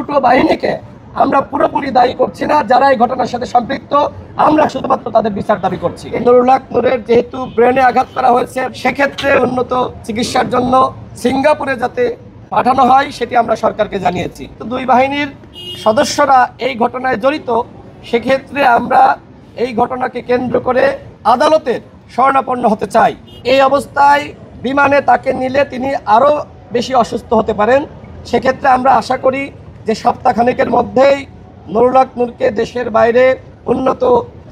দুটো বাহিনীকে আমরা পুরোপুরি দায়ী করছি না। যারা এই ঘটনার সাথে সম্পৃক্ত আমরা শুধুমাত্র তাদের বিচার দাবি করছি। নুরুল হক নূরের যেহেতু ব্রেনে আঘাত করা হয়েছে, সেক্ষেত্রে উন্নত চিকিৎসার জন্য সিঙ্গাপুরে যাতে পাঠানো হয় সেটি আমরা সরকারকে জানিয়েছি। তো দুই বাহিনীর সদস্যরা এই ঘটনায় জড়িত, সেক্ষেত্রে আমরা এই ঘটনাকে কেন্দ্র করে আদালতের শরণাপন্ন হতে চাই। এই অবস্থায় বিমানে তাকে নিলে তিনি আরও বেশি অসুস্থ হতে পারেন। সেক্ষেত্রে আমরা আশা করি যে সপ্তাহখানেকের মধ্যেই নুরুল হক নূরকে দেশের বাইরে উন্নত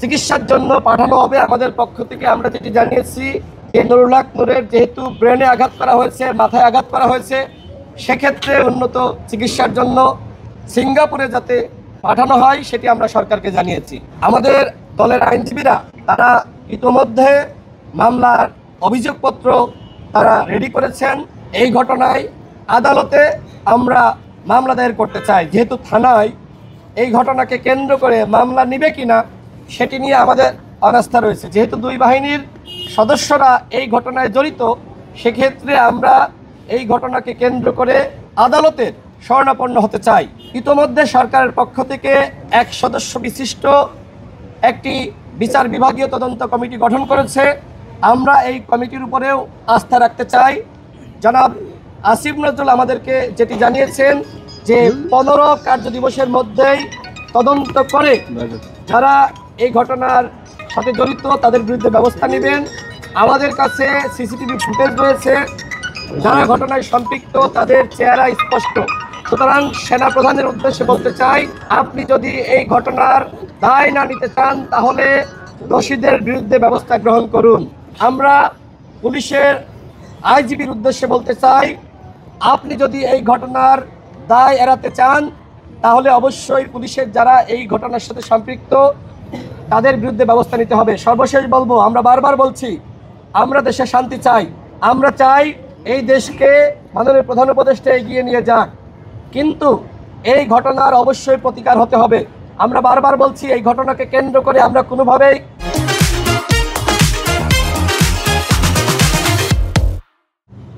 চিকিৎসার জন্য পাঠানো হবে। আমাদের পক্ষ থেকে আমরা যেটি জানিয়েছি যে নুরুল হক নূরের যেহেতু ব্রেনে আঘাত করা হয়েছে, মাথায় আঘাত করা হয়েছে, সেক্ষেত্রে উন্নত চিকিৎসার জন্য সিঙ্গাপুরে যাতে পাঠানো হয় সেটি আমরা সরকারকে জানিয়েছি। আমাদের দলের আইনজীবীরা তারা ইতোমধ্যে মামলার অভিযোগপত্র তারা রেডি করেছেন। এই ঘটনায় আদালতে আমরা মামলা দায়ের করতে চাই। যেহেতু থানায় এই ঘটনাকে কেন্দ্র করে মামলা নিবে কিনা সেটি নিয়ে আমাদের অনাস্থা রয়েছে। যেহেতু দুই বাহিনীর সদস্যরা এই ঘটনায় জড়িত, সেক্ষেত্রে আমরা এই ঘটনাকে কেন্দ্র করে আদালতের শরণাপন্ন হতে চাই। ইতোমধ্যে সরকারের পক্ষ থেকে এক সদস্য বিশিষ্ট একটি বিচার বিভাগীয় তদন্ত কমিটি গঠন করেছে। আমরা এই কমিটির উপরেও আস্থা রাখতে চাই। জনাব আসিফ নজরুল আমাদেরকে যেটি জানিয়েছেন যে 15 কার্য দিবসের মধ্যেই তদন্ত করে যারা এই ঘটনার সাথে জড়িত তাদের বিরুদ্ধে ব্যবস্থা নেবেন। আমাদের কাছে সিসিটিভি ফুটেজ রয়েছে, যারা ঘটনায় সম্পৃক্ত তাদের চেহারা স্পষ্ট। সুতরাং সেনা প্রধানের উদ্দেশ্যে বলতে চাই, আপনি যদি এই ঘটনার দায় না নিতে চান তাহলে দোষীদের বিরুদ্ধে ব্যবস্থা গ্রহণ করুন। আমরা পুলিশের আইজিপির উদ্দেশ্যে বলতে চাই, আপনি যদি এই ঘটনার দায় এড়াতে চান তাহলে অবশ্যই পুলিশের যারা এই ঘটনার সাথে সম্পৃক্ত তাদের বিরুদ্ধে ব্যবস্থা নিতে হবে। সর্বশেষ বলবো, আমরা বারবার বলছি আমরা দেশে শান্তি চাই। আমরা চাই এই দেশকে মাননীয় প্রধান উপদেষ্টা এগিয়ে নিয়ে যাক, কিন্তু এই ঘটনার অবশ্যই প্রতিকার হতে হবে। আমরা বারবার বলছি এই ঘটনাকে কেন্দ্র করে আমরা কোনোভাবেই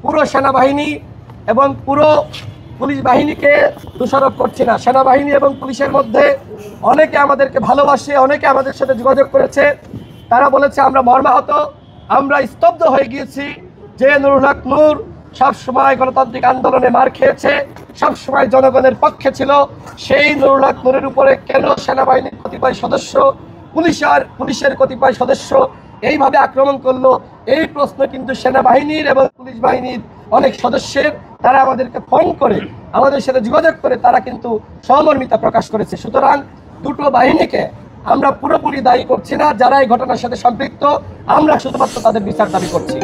পুরো সেনাবাহিনী এবং পুরো পুলিশ বাহিনীকে দোষারোপ করছি না। সেনাবাহিনী এবং পুলিশের মধ্যে অনেকে আমাদেরকে ভালোবাসে, অনেকে আমাদের সাথে যোগাযোগ করেছে। তারা বলেছে আমরা মর্মাহত, আমরা স্তব্ধ হয়ে গিয়েছি যে নুরুল হক নূর সবসময় গণতান্ত্রিক আন্দোলনে মার খেয়েছে, সবসময় জনগণের পক্ষে ছিল। সেই নুরুল হক নূরের উপরে কেন সেনাবাহিনীর কতিপয় সদস্য, পুলিশের কতিপয় সদস্য এইভাবে আক্রমণ করলো? এই প্রশ্ন কিন্তু সেনাবাহিনীর এবং পুলিশ বাহিনীর অনেক সদস্যের, তারা আমাদেরকে ফোন করে আমাদের সাথে যোগাযোগ করে তারা কিন্তু সহমর্মিতা প্রকাশ করেছে। সুতরাং দুটো বাহিনীকে আমরা পুরোপুরি দায়ী করছি না। যারা এই ঘটনার সাথে সম্পৃক্ত আমরা শুধুমাত্র তাদের বিচার দাবি করছি।